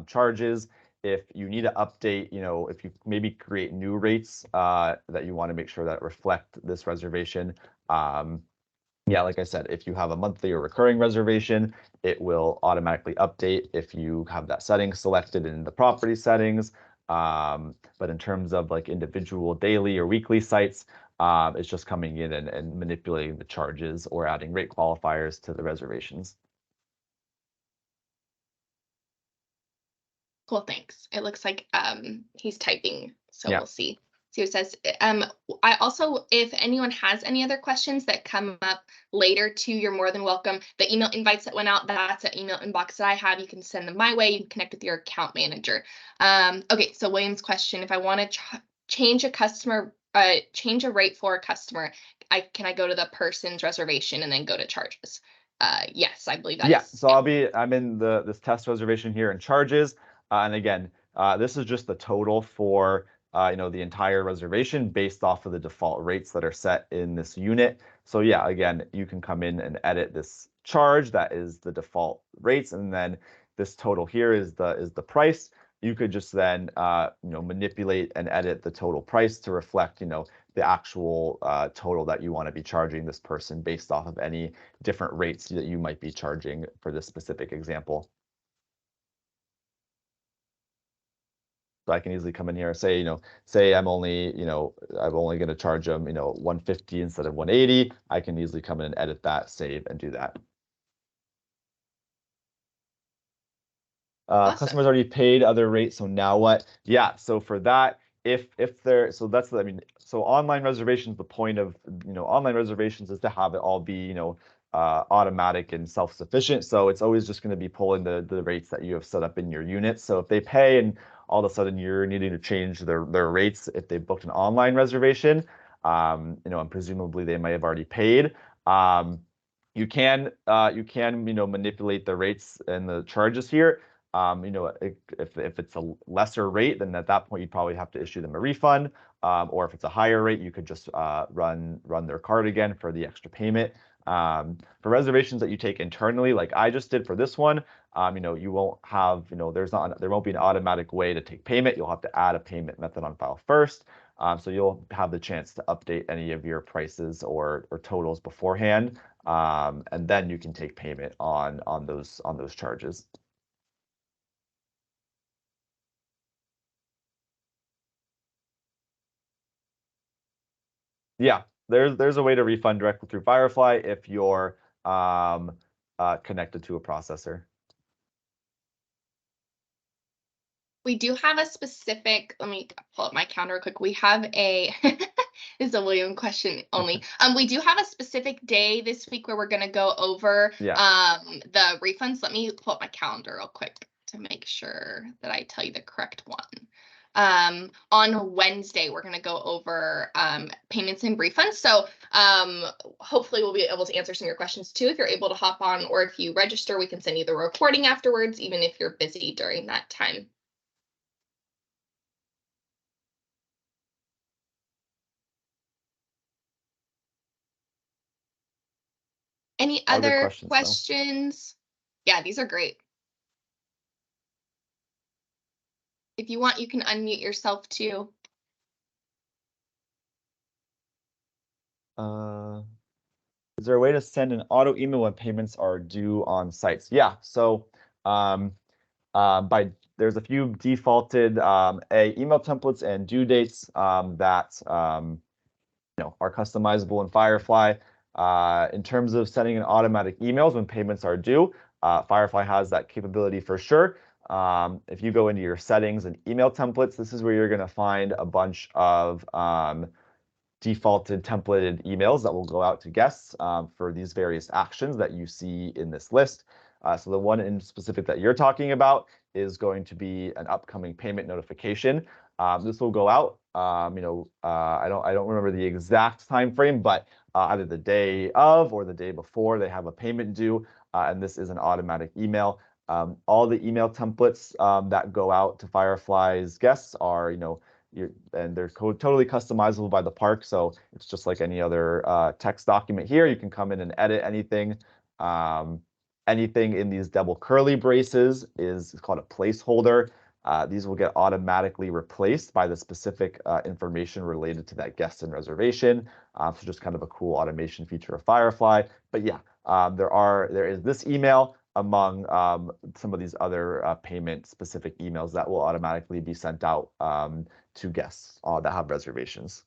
charges. If you need to update, if you maybe create new rates that you want to make sure that reflect this reservation. Yeah, like I said, if you have a monthly or recurring reservation, it will automatically update if you have that setting selected in the property settings. But in terms of like individual daily or weekly sites, it's just coming in and manipulating the charges or adding rate qualifiers to the reservations. Cool, thanks. It looks like he's typing, so Yeah. we'll see. See what it says. I also, if anyone has any other questions that come up later too, you're more than welcome. The email invites that went out, that's an email inbox that I have. You can send them my way. You can connect with your account manager. Okay, so William's question: if I want to change a rate for a customer, can I go to the person's reservation and then go to charges? Yes, I believe that Yeah, is. so I'm in this test reservation here in charges, and again, this is just the total for the entire reservation based off of the default rates that are set in this unit. So yeah, again, you can come in and edit this charge that is the default rates, and then this total here is the price. You could just then manipulate and edit the total price to reflect the actual total that you want to be charging this person based off of any different rates that you might be charging for this specific example. So I can easily come in here and say, say I'm only going to charge them, 150 instead of 180. I can easily come in and edit that, save, and do that. Awesome. Customers already paid other rates, so now what? Yeah, so for that, if they're, so that's, I mean, so online reservations, the point of, online reservations is to have it all be, automatic and self-sufficient. So it's always just going to be pulling the rates that you have set up in your unit. So if they pay and all of a sudden you're needing to change their rates if they booked an online reservation, and presumably they may have already paid. You can manipulate the rates and the charges here. If it's a lesser rate, then at that point you'd probably have to issue them a refund. Or if it's a higher rate, you could just run their card again for the extra payment. For reservations that you take internally, like I just did for this one, you won't have, there won't be an automatic way to take payment. You'll have to add a payment method on file first. So you'll have the chance to update any of your prices or totals beforehand. And then you can take payment on those charges. Yeah, there's a way to refund directly through Firefly if you're connected to a processor. We do have a specific, let me pull up my calendar real quick. We have a, this is a William question only. We do have a specific day this week where we're going to go over the refunds. Let me pull up my calendar real quick to make sure that I tell you the correct one. On Wednesday, we're going to go over payments and refunds. So hopefully we'll be able to answer some of your questions too. If you're able to hop on, or if you register, we can send you the recording afterwards, even if you're busy during that time. Any other questions? Yeah, these are great. If you want, you can unmute yourself too. Is there a way to send an auto email when payments are due on sites? Yeah, so there's a few defaulted email templates and due dates that are customizable in Firefly. In terms of sending an automatic emails when payments are due, Firefly has that capability for sure. If you go into your settings and email templates, this is where you're going to find a bunch of defaulted templated emails that will go out to guests for these various actions that you see in this list. So the one in specific that you're talking about is going to be an upcoming payment notification. This will go out. I don't remember the exact time frame, but either the day of or the day before they have a payment due, and this is an automatic email. All the email templates that go out to Firefly's guests are, and they're totally customizable by the park. So it's just like any other text document here. You can come in and edit anything. Anything in these double curly braces is called a placeholder. These will get automatically replaced by the specific information related to that guest and reservation. So just kind of a cool automation feature of Firefly. But yeah, there is this email among some of these other payment-specific emails that will automatically be sent out to guests that have reservations.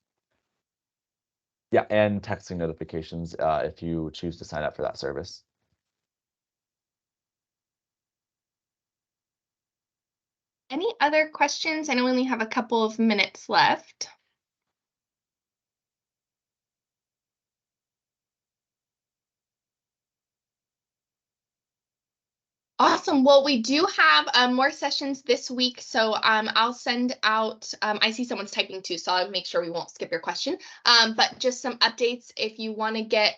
Yeah, and texting notifications if you choose to sign up for that service. Any other questions? I know we only have a couple of minutes left. Awesome. Well, we do have more sessions this week, so I'll send out, I see someone's typing too, so I'll make sure we won't skip your question. But just some updates if you want to get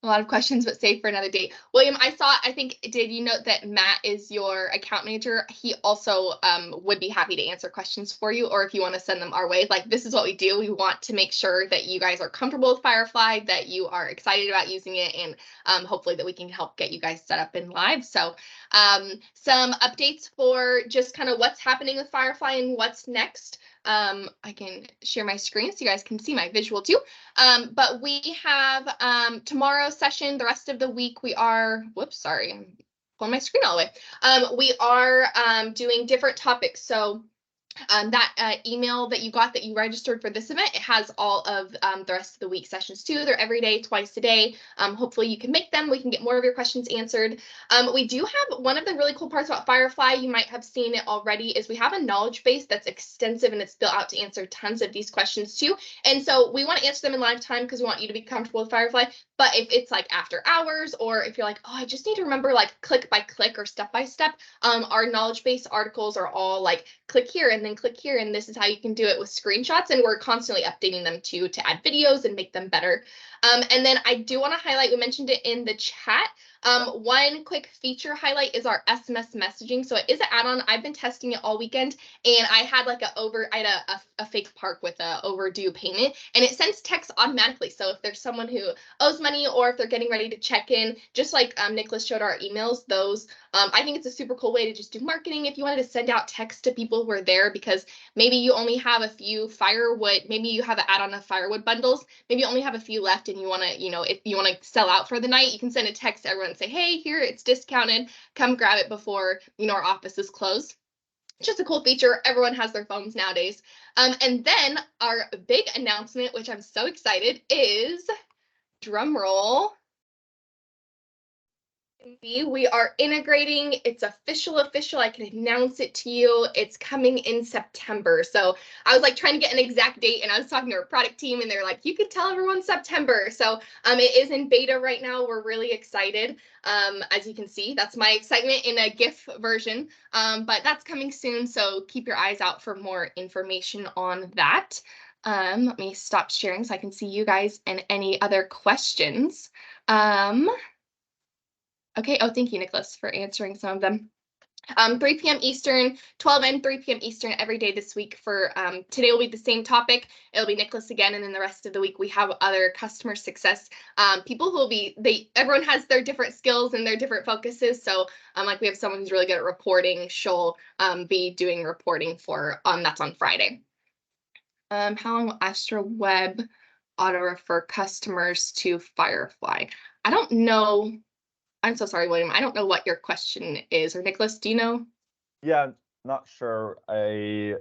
a lot of questions, but save for another date. William, I think, did you note that Matt is your account manager? He also would be happy to answer questions for you, or if you want to send them our way. Like, this is what we do. We want to make sure that you guys are comfortable with Firefly, that you are excited about using it, and hopefully that we can help get you guys set up in live. So some updates for just kind of what's happening with Firefly and what's next. I can share my screen so you guys can see my visual too. But we have tomorrow's session, the rest of the week we are, whoops, sorry, I'm pulling my screen all the way. We are doing different topics. So That email that you got that you registered for this event, it has all of the rest of the week sessions too. They're every day, twice a day. Hopefully you can make them. We can get more of your questions answered. We do have one of the really cool parts about Firefly, you might have seen it already, is we have a knowledge base that's extensive and it's built out to answer tons of these questions too. And so we want to answer them in live time because we want you to be comfortable with Firefly. But if it's like after hours, or if you're like, oh, I just need to remember like click by click or step by step, our knowledge base articles are all like click here and then click here, and this is how you can do it with screenshots, and we're constantly updating them too to add videos and make them better. And then I do want to highlight, we mentioned it in the chat, one quick feature highlight is our SMS messaging. So it is an add-on. I've been testing it all weekend, and I had like I had a fake park with a overdue payment, and it sends text automatically. So if there's someone who owes money, or if they're getting ready to check in, just like Nicholas showed our emails, those I think it's a super cool way to just do marketing if you wanted to send out text to people who are there, because maybe you only have a few firewood, maybe you have an add-on of firewood bundles, maybe you only have a few left and you want to, if you want to sell out for the night, you can send a text to everyone and say, hey, here, it's discounted, come grab it before, our office is closed. It's just a cool feature. Everyone has their phones nowadays. And then our big announcement, which I'm so excited, is, drum roll, we are integrating. It's official. I can announce it to you. It's coming in September. So I was like trying to get an exact date, and I was talking to our product team, and they're like, you could tell everyone September. So it is in beta right now. We're really excited. As you can see, that's my excitement in a GIF version, but that's coming soon. So keep your eyes out for more information on that. Let me stop sharing so I can see you guys and any other questions. Okay. Oh, thank you, Nicholas, for answering some of them. 3 p.m. Eastern, 12 and 3 p.m. Eastern every day this week. For today will be the same topic. It'll be Nicholas again, and then the rest of the week we have other customer success people who will be. Everyone has their different skills and their different focuses. So like we have someone who's really good at reporting. She'll be doing reporting for that's on Friday. How long will Astra Web auto refer customers to Firefly? I don't know. I'm so sorry, William. I don't know what your question is. Or Nicholas, do you know? Yeah, not sure. Yeah,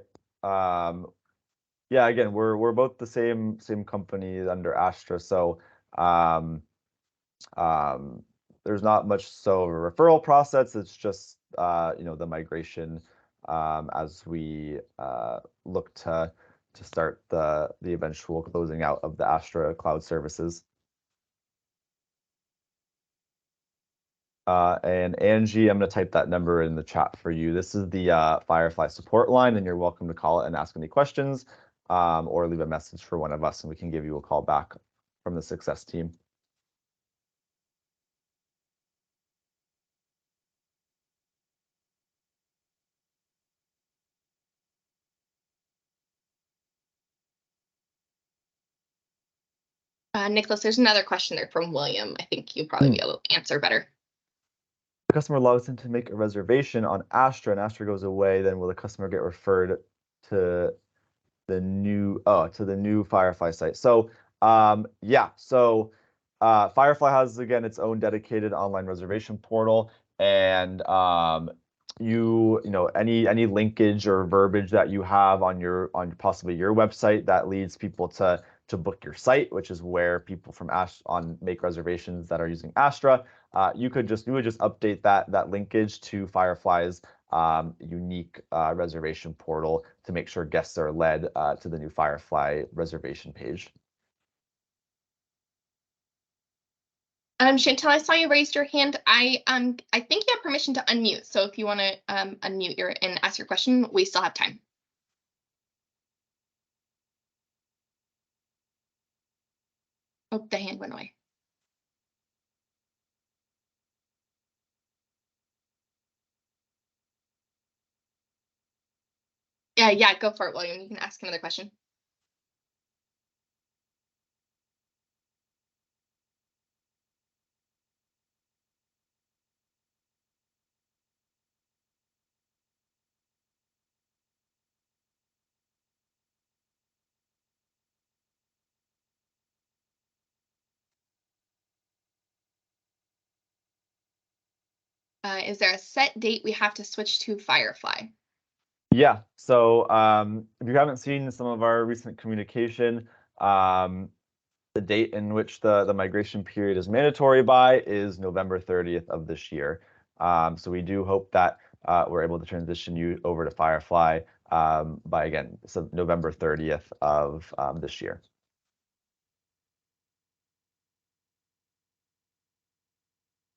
again, we're both the same company under Astra, so there's not much of a referral process. It's just the migration as we look to start the eventual closing out of the Astra cloud services. And Angie, I'm going to type that number in the chat for you. This is the Firefly support line, and you're welcome to call it and ask any questions, or leave a message for one of us, and we can give you a call back from the success team. Nicholas, there's another question there from William. I think you'll probably be able to answer better. The customer logs in to make a reservation on Astra, and Astra goes away. Then will the customer get referred to the new Firefly site? So yeah, so Firefly has, again, its own dedicated online reservation portal, and any linkage or verbiage that you have on possibly your website that leads people to book your site, which is where people from make reservations that are using Astra. You would just update that linkage to Firefly's unique reservation portal to make sure guests are led to the new Firefly reservation page. Chantel, I saw you raised your hand. I think you have permission to unmute. So if you want to unmute and ask your question, we still have time. Oh, the hand went away. Yeah, go for it, William. You can ask another question. Is there a set date we have to switch to Firefly? Yeah, so if you haven't seen some of our recent communication, the date in which the migration period is mandatory by is November 30th of this year. So we do hope that we're able to transition you over to Firefly by, again, so November 30th of this year.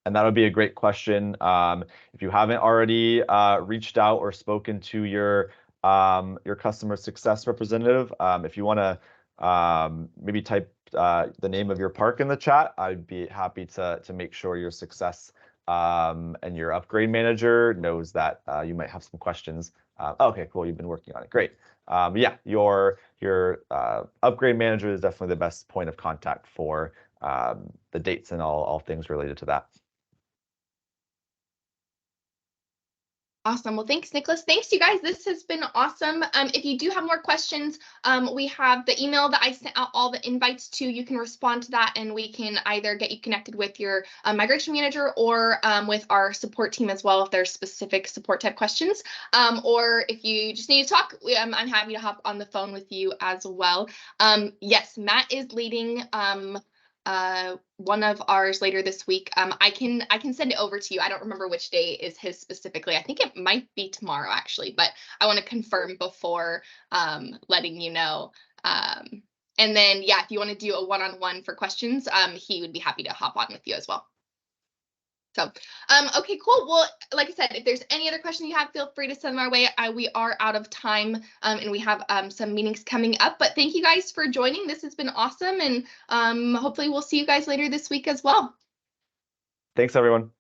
And that would be a great question. If you haven't already reached out or spoken to your customer success representative, if you want to maybe type the name of your park in the chat, I'd be happy to make sure your success and your upgrade manager knows that you might have some questions. Okay, cool. You've been working on it. Great. Yeah, your upgrade manager is definitely the best point of contact for the dates and all things related to that. Awesome. Well, thanks, Nicholas. Thanks, you guys. This has been awesome. If you do have more questions, we have the email that I sent out all the invites to. You can respond to that, and we can either get you connected with your migration manager or with our support team as well if there's specific support type questions. Or if you just need to talk, I'm happy to hop on the phone with you as well. Yes, Matt is leading one of ours later this week. I can send it over to you. I don't remember which day is his specifically. I think it might be tomorrow actually, but I want to confirm before letting you know. And then yeah, if you want to do a one-on-one for questions, he would be happy to hop on with you as well. So, okay, cool. Well, like I said, if there's any other question you have, feel free to send them our way. We are out of time, and we have some meetings coming up. But thank you guys for joining. This has been awesome, and hopefully we'll see you guys later this week as well. Thanks, everyone.